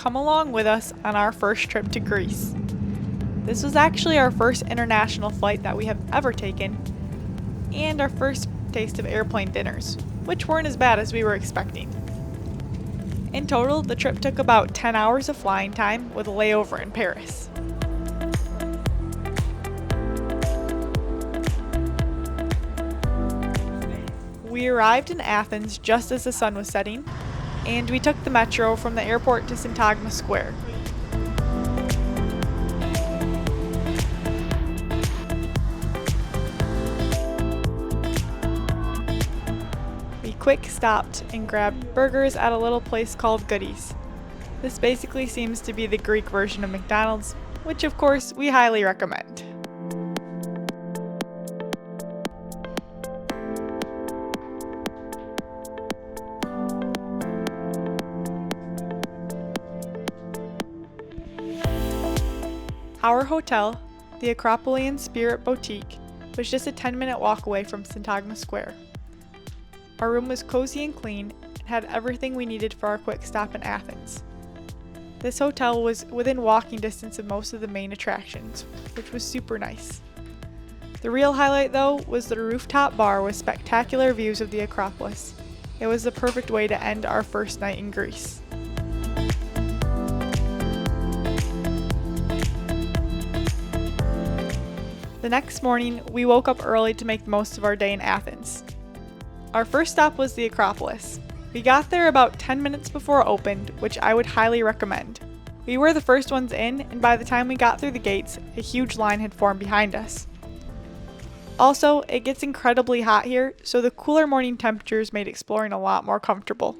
come along with us on our first trip to Greece. This was actually our first international flight that we have ever taken, and our first taste of airplane dinners, which weren't as bad as we were expecting. In total, the trip took about 10 hours of flying time with a layover in Paris. We arrived in Athens just as the sun was setting, and we took the metro from the airport to Syntagma Square. We quick stopped and grabbed burgers at a little place called Goodies. This basically seems to be the Greek version of McDonald's, which of course we highly recommend. Our hotel, the Acropolian Spirit Boutique, was just a 10-minute walk away from Syntagma Square. Our room was cozy and clean and had everything we needed for our quick stop in Athens. This hotel was within walking distance of most of the main attractions, which was super nice. The real highlight though was the rooftop bar with spectacular views of the Acropolis. It was the perfect way to end our first night in Greece. The next morning, we woke up early to make the most of our day in Athens. Our first stop was the Acropolis. We got there about 10 minutes before it opened, which I would highly recommend. We were the first ones in, and by the time we got through the gates, a huge line had formed behind us. Also, it gets incredibly hot here, so the cooler morning temperatures made exploring a lot more comfortable.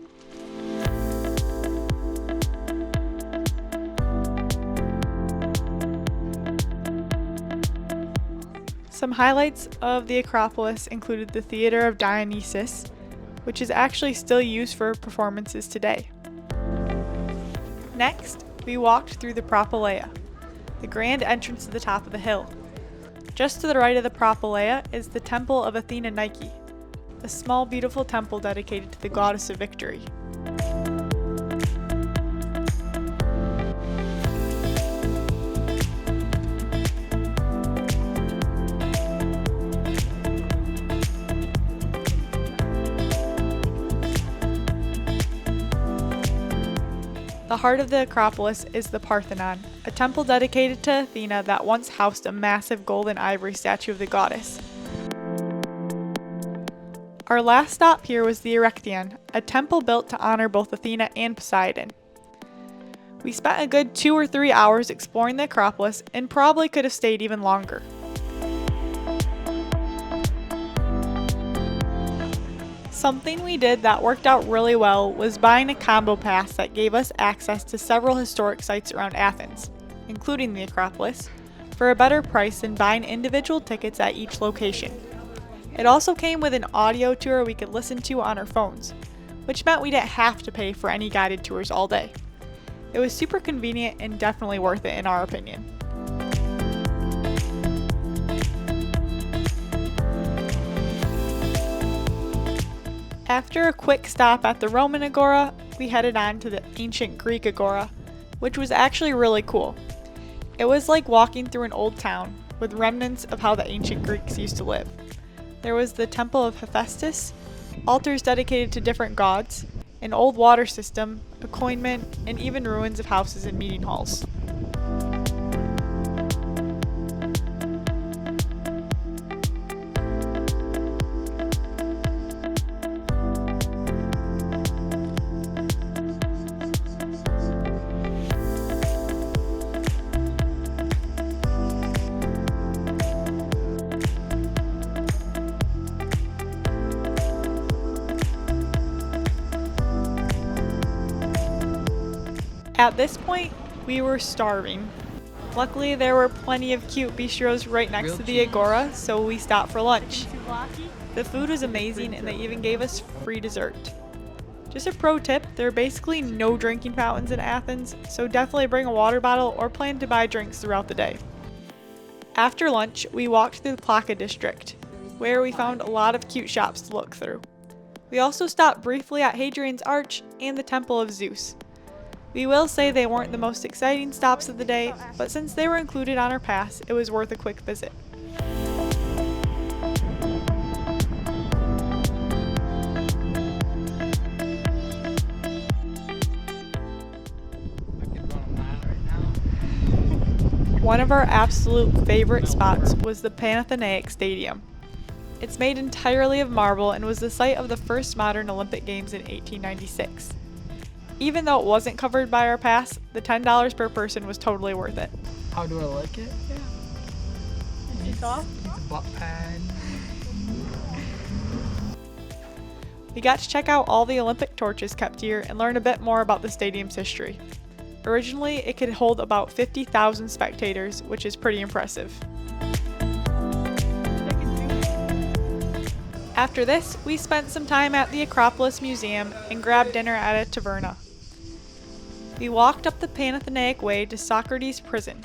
Some highlights of the Acropolis included the Theater of Dionysus, which is actually still used for performances today. Next, we walked through the Propylaea, the grand entrance to the top of the hill. Just to the right of the Propylaea is the Temple of Athena Nike, a small beautiful temple dedicated to the goddess of victory. The heart of the Acropolis is the Parthenon, a temple dedicated to Athena that once housed a massive gold and ivory statue of the goddess. Our last stop here was the Erechtheion, a temple built to honor both Athena and Poseidon. We spent a good 2 or 3 hours exploring the Acropolis and probably could have stayed even longer. Something we did that worked out really well was buying a combo pass that gave us access to several historic sites around Athens, including the Acropolis, for a better price than buying individual tickets at each location. It also came with an audio tour we could listen to on our phones, which meant we didn't have to pay for any guided tours all day. It was super convenient and definitely worth it in our opinion. After a quick stop at the Roman Agora, we headed on to the ancient Greek Agora, which was actually really cool. It was like walking through an old town, with remnants of how the ancient Greeks used to live. There was the Temple of Hephaestus, altars dedicated to different gods, an old water system, a coin mint, and even ruins of houses and meeting halls. At this point, we were starving. Luckily, there were plenty of cute bistros right next to the Agora, so we stopped for lunch. The food was amazing and they even gave us free dessert. Just a pro tip, there are basically no drinking fountains in Athens, so definitely bring a water bottle or plan to buy drinks throughout the day. After lunch, we walked through the Plaka district, where we found a lot of cute shops to look through. We also stopped briefly at Hadrian's Arch and the Temple of Zeus. We will say they weren't the most exciting stops of the day, but since they were included on our pass, it was worth a quick visit. One of our absolute favorite spots was the Panathenaic Stadium. It's made entirely of marble and was the site of the first modern Olympic Games in 1896. Even though it wasn't covered by our pass, the $10 per person was totally worth it. How do I like it? Yeah. It's off? It's a butt pad. We got to check out all the Olympic torches kept here and learn a bit more about the stadium's history. Originally, it could hold about 50,000 spectators, which is pretty impressive. After this, we spent some time at the Acropolis Museum and grabbed dinner at a taverna. We walked up the Panathenaic Way to Socrates' prison.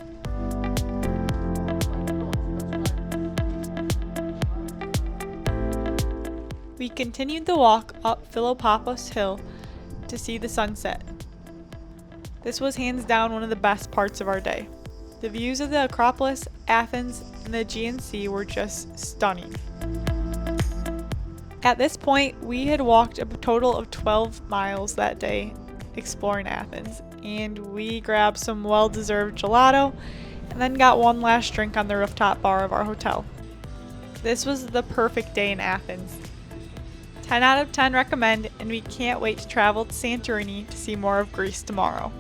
We continued the walk up Philopappos Hill to see the sunset. This was hands down one of the best parts of our day. The views of the Acropolis, Athens, and the Aegean Sea were just stunning. At this point, we had walked a total of 12 miles that day exploring Athens, and we grabbed some well-deserved gelato and then got one last drink on the rooftop bar of our hotel. This was the perfect day in Athens. 10 out of 10 recommend, and we can't wait to travel to Santorini to see more of Greece tomorrow.